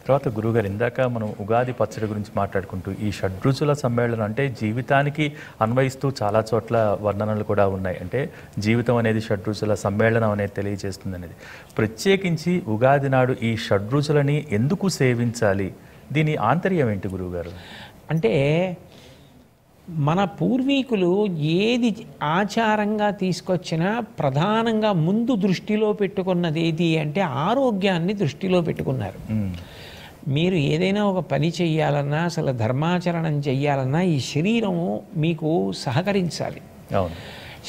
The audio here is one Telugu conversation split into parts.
తర్వాత గురువుగారు ఇందాక మనం ఉగాది పచ్చడి గురించి మాట్లాడుకుంటూ ఈ షడ్రుచుల సమ్మేళనం అంటే జీవితానికి అన్వయిస్తూ చాలా చోట్ల వర్ణనలు కూడా ఉన్నాయి. అంటే జీవితం అనేది షడ్రుచుల సమ్మేళనం అనేది తెలియజేస్తుంది అనేది. ప్రత్యేకించి ఉగాది నాడు ఈ షడ్రుచులని ఎందుకు సేవించాలి, దీని ఆంతర్యం ఏంటి గురువుగారు? అంటే మన పూర్వీకులు ఏది ఆచారంగా తీసుకొచ్చినా ప్రధానంగా ముందు దృష్టిలో పెట్టుకున్నది ఏది అంటే ఆరోగ్యాన్ని దృష్టిలో పెట్టుకున్నారు. మీరు ఏదైనా ఒక పని చెయ్యాలన్నా, అసలు ధర్మాచరణం చెయ్యాలన్నా ఈ శరీరం మీకు సహకరించాలి.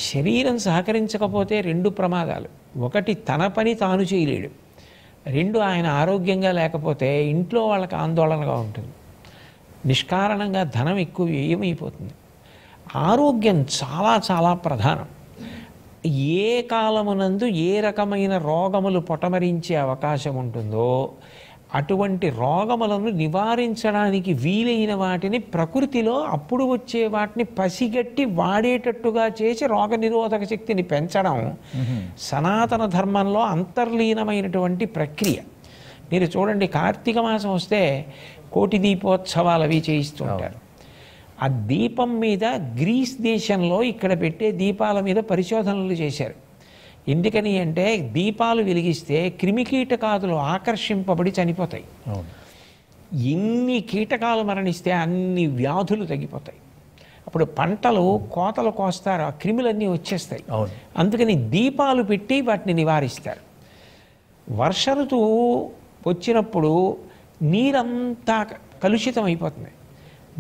శరీరం సహకరించకపోతే రెండు ప్రమాదాలు. ఒకటి, తన పని తాను చేయలేడు. రెండు, ఆయన ఆరోగ్యంగా లేకపోతే ఇంట్లో వాళ్ళకి ఆందోళనగా ఉంటుంది. నిష్కారణంగా ధనం ఎక్కువ వ్యయమైపోతుంది. ఆరోగ్యం చాలా చాలా ప్రధానం. ఏ కాలమునందు ఏ రకమైన రోగములు పొటమరించే అవకాశం ఉంటుందో అటువంటి రోగములను నివారించడానికి వీలైన వాటిని ప్రకృతిలో అప్పుడు వచ్చే వాటిని పసిగట్టి వాడేటట్టుగా చేసి రోగనిరోధక శక్తిని పెంచడం సనాతన ధర్మంలో అంతర్లీనమైనటువంటి ప్రక్రియ. మీరు చూడండి, కార్తీక మాసం వస్తే కోటి దీపోత్సవాలు అవి చేయిస్తుంటారు. ఆ దీపం మీద గ్రీస్ దేశంలో ఇక్కడ పెట్టే దీపాల మీద పరిశోధనలు చేశారు. ఎందుకని అంటే దీపాలు వెలిగిస్తే క్రిమికీటకాదులు ఆకర్షింపబడి చనిపోతాయి. ఎన్ని కీటకాలు మరణిస్తే అన్ని వ్యాధులు తగ్గిపోతాయి. అప్పుడు పంటలు కోతలు కోస్తారు, ఆ క్రిములన్నీ వచ్చేస్తాయి. అందుకని దీపాలు పెట్టి వాటిని నివారిస్తారు. వర్ష ఋతువు వచ్చినప్పుడు నీరంతా కలుషితం అయిపోతుంది.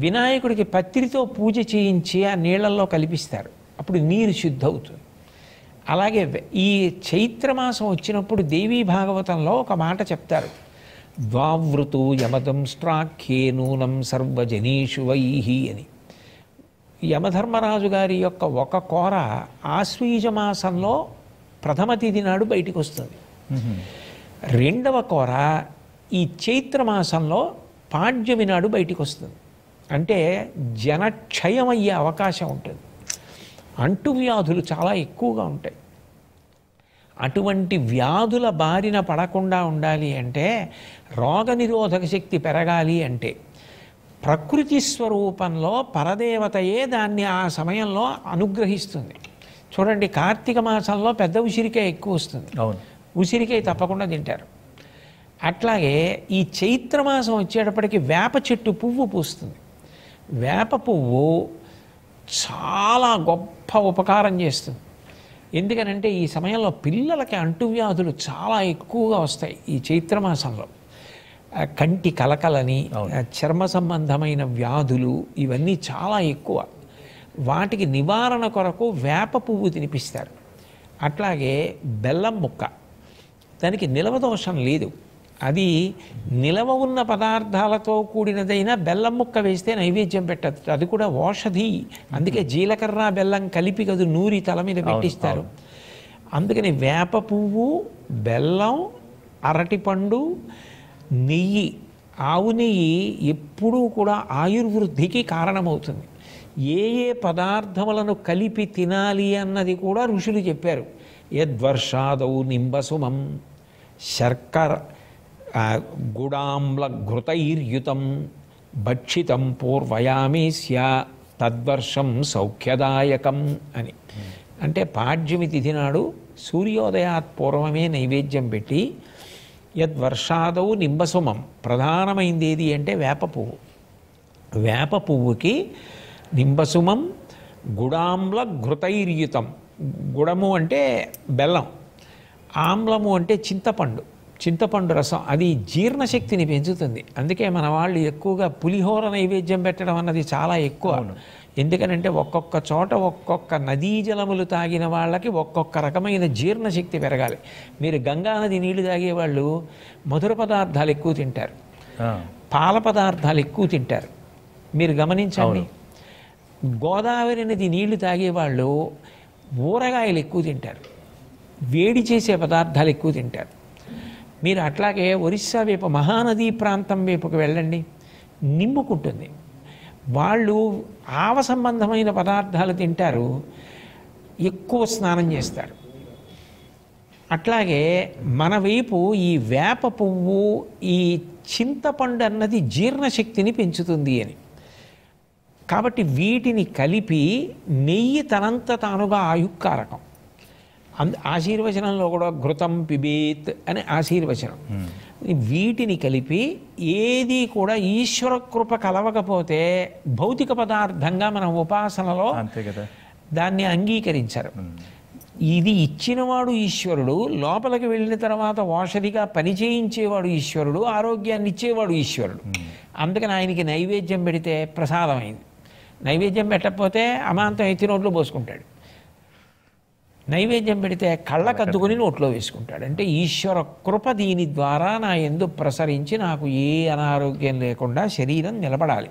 వినాయకుడికి పత్రితో పూజ చేయించి ఆ నీళ్లలో కలిపిస్తారు, అప్పుడు నీరు శుద్ధవుతుంది. అలాగే ఈ చైత్రమాసం వచ్చినప్పుడు దేవీ భాగవతంలో ఒక మాట చెప్తారు, ద్వావృతు యమదం స్ట్రాఖ్యే నూనం సర్వజనీషు వైహి అని. యమధర్మరాజు గారి యొక్క ఒక కోర ఆశ్వీజమాసంలో ప్రథమ తిథి నాడు బయటికి వస్తుంది. రెండవ కోర ఈ చైత్రమాసంలో పాడ్యమి నాడు బయటికి వస్తుంది. అంటే జనక్షయం అయ్యే అవకాశం ఉంటుంది. అంటువ్యాధులు చాలా ఎక్కువగా ఉంటాయి. అటువంటి వ్యాధుల బారిన పడకుండా ఉండాలి అంటే, రోగనిరోధక శక్తి పెరగాలి అంటే ప్రకృతి స్వరూపంలో పరదేవతయే దాన్ని ఆ సమయంలో అనుగ్రహిస్తుంది. చూడండి, కార్తీక మాసంలో పెద్ద ఉసిరికాయ ఎక్కువ వస్తుంది. ఉసిరికాయ తప్పకుండా తింటారు. అట్లాగే ఈ చైత్రమాసం వచ్చేటప్పటికి వేప చెట్టు పువ్వు పూస్తుంది. వేప పువ్వు చాలా గొప్ప ఉపకారం చేస్తుంది. ఎందుకనంటే ఈ సమయంలో పిల్లలకి అంటువ్యాధులు చాలా ఎక్కువగా వస్తాయి. ఈ చైత్రమాసంలో కంటి కలకలని, చర్మ సంబంధమైన వ్యాధులు ఇవన్నీ చాలా ఎక్కువ. వాటికి నివారణ కొరకు వేప పువ్వు తినిపిస్తారు. అట్లాగే బెల్లం ముక్క, దానికి నిలవ దోషం లేదు. అది నిలవ ఉన్న పదార్థాలతో కూడినదైనా బెల్లం ముక్క వేస్తే నైవేద్యం పెట్టదు, అది కూడా ఔషధి. అందుకే జీలకర్ర బెల్లం కలిపి కదు నూరి తల మీద పెట్టిస్తారు. అందుకని వేప పువ్వు, బెల్లం, అరటిపండు, నెయ్యి, ఆవు నెయ్యి ఎప్పుడూ కూడా ఆయుర్వృద్ధికి కారణమవుతుంది. ఏ ఏ పదార్థములను కలిపి తినాలి అన్నది కూడా ఋషులు చెప్పారు. యద్వర్షాదౌ నింబసుమం శర్కర గుడాంల ఘృతైర్యుతం భక్షితం పూర్వయామేస్య తద్వర్షం సౌఖ్యదాయకం అని. అంటే పాడ్యమి తిథి నాడు సూర్యోదయాత్ పూర్వమే నైవేద్యం పెట్టి యద్వర్షాదౌ నింబసుమం, ప్రధానమైంది ఏది అంటే వేప పువ్వు. వేప పువ్వుకి నింబసుమం గుడాంల ఘృతైర్యుతం, గుడము అంటే బెల్లం, ఆమ్లము అంటే చింతపండు, చింతపండు రసం, అది జీర్ణశక్తిని పెంచుతుంది. అందుకే మన వాళ్ళు ఎక్కువగా పులిహోర నైవేద్యం పెట్టడం అన్నది చాలా ఎక్కువ. ఎందుకనంటే ఒక్కొక్క చోట ఒక్కొక్క నదీ జలములు తాగిన వాళ్ళకి ఒక్కొక్క రకమైన జీర్ణశక్తి పెరగాలి. మీరు గంగా నది నీళ్లు తాగేవాళ్ళు మధుర పదార్థాలు ఎక్కువ తింటారు, పాల పదార్థాలు ఎక్కువ తింటారు. మీరు గమనించండి, గోదావరి నది నీళ్లు తాగేవాళ్ళు ఊరగాయలు ఎక్కువ తింటారు, వేడి చేసే పదార్థాలు ఎక్కువ తింటారు. మీరు అట్లాగే ఒరిస్సా వైపు మహానదీ ప్రాంతం వైపుకు వెళ్ళండి, నిమ్ముకుంటుంది. వాళ్ళు ఆవ సంబంధమైన పదార్థాలు తింటారు, ఎక్కువ స్నానం చేస్తారు. అట్లాగే మన వైపు ఈ వేప పువ్వు, ఈ చింతపండు అన్నది జీర్ణశక్తిని పెంచుతుంది అని. కాబట్టి వీటిని కలిపి నెయ్యి తనంత తానుగా ఆయుక్కారకం. ఆశీర్వచనంలో కూడా ఘృతం పిబేత్ అని ఆశీర్వచనం. వీటిని కలిపి ఏది కూడా ఈశ్వర కృప కలవకపోతే భౌతిక పదార్థంగా మన ఉపాసనలో అంతే కదా, దాన్ని అంగీకరించరు. ఇది ఇచ్చినవాడు ఈశ్వరుడు, లోపలికి వెళ్ళిన తర్వాత ఓషధిగా పనిచేయించేవాడు ఈశ్వరుడు, ఆరోగ్యాన్ని ఇచ్చేవాడు ఈశ్వరుడు. అందుకని ఆయనకి నైవేద్యం పెడితే ప్రసాదమైంది. నైవేద్యం పెట్టకపోతే అమాంతం ఎత్తి నోట్లో పోసుకుంటాడు. నైవేద్యం పెడితే కళ్ళకద్దుకుని నోట్లో వేసుకుంటాడు. అంటే ఈశ్వర కృప దీని ద్వారా నా యందు ప్రసరించి నాకు ఏ అనారోగ్యం లేకుండా శరీరం నిలబడాలి.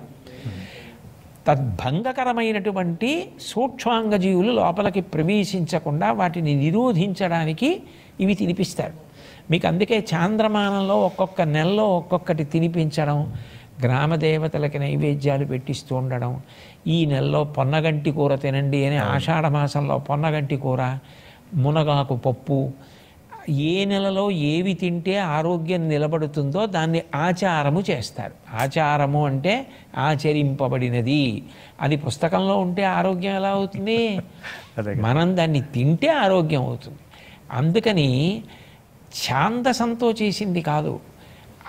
తద్భంగకరమైనటువంటి సూక్ష్మాంగజీవులు లోపలికి ప్రవేశించకుండా వాటిని నిరోధించడానికి ఇవి తినిపిస్తారు మీకు. అందుకే చాంద్రమానంలో ఒక్కొక్క నెలలో ఒక్కొక్కటి తినిపించడం, గ్రామదేవతలకి నైవేద్యాలు పెట్టిస్తూ ఉండడం. ఈ నెలలో పొన్నగంటి కూర తినండి అని ఆషాఢమాసంలో పొన్నగంటి కూర, మునగాకు పప్పు. ఏ నెలలో ఏవి తింటే ఆరోగ్యం నిలబడుతుందో దాన్ని ఆచారము చేస్తారు. ఆచారము అంటే ఆచరింపబడినది. అది పుస్తకంలో ఉంటే ఆరోగ్యం ఎలా అవుతుంది? మనం దాన్ని తింటే ఆరోగ్యం అవుతుంది. అందుకని ఛాందసంతో చేసింది కాదు,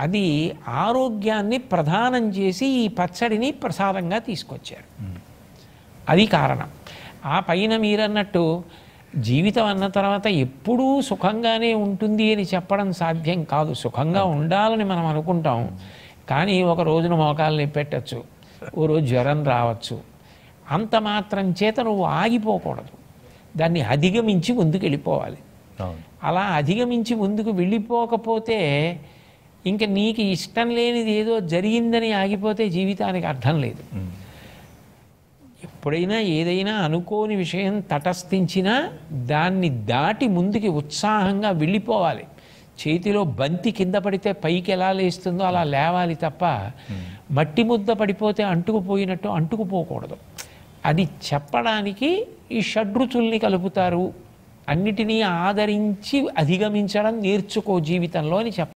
అది ఆరోగ్యాన్ని ప్రదానం చేసి ఈ పచ్చడిని ప్రసాదంగా తీసుకొచ్చారు. అది కారణం. ఆ పైన మీరన్నట్టు జీవితం అన్న తర్వాత ఎప్పుడూ సుఖంగానే ఉంటుంది అని చెప్పడం సాధ్యం కాదు. సుఖంగా ఉండాలని మనం అనుకుంటాం, కానీ ఒక రోజున మోకాలు నొప్పెట్టచ్చు, ఓ రోజు జ్వరం రావచ్చు. అంత మాత్రం చేత నువ్వు ఆగిపోకూడదు, దాన్ని అధిగమించి ముందుకు వెళ్ళిపోవాలి. అలా అధిగమించి ముందుకు వెళ్ళిపోకపోతే ఇంకా నీకు ఇష్టం లేనిది ఏదో జరిగిందని ఆగిపోతే జీవితానికి అర్థం లేదు. ఎప్పుడైనా ఏదైనా అనుకోని విషయం తటస్థించినా దాన్ని దాటి ముందుకి ఉత్సాహంగా వెళ్ళిపోవాలి. చేతిలో బంతి కింద పడితే పైకి ఎలా లేస్తుందో అలా లేవాలి తప్ప మట్టి ముద్ద పడిపోతే అంటుకుపోయినట్టు అంటుకుపోకూడదు. అది చెప్పడానికి ఈ షడ్రుచుల్ని కలుపుతారు. అన్నిటినీ ఆదరించి అధిగమించడం నేర్చుకో జీవితంలో అని చెప్పాలి.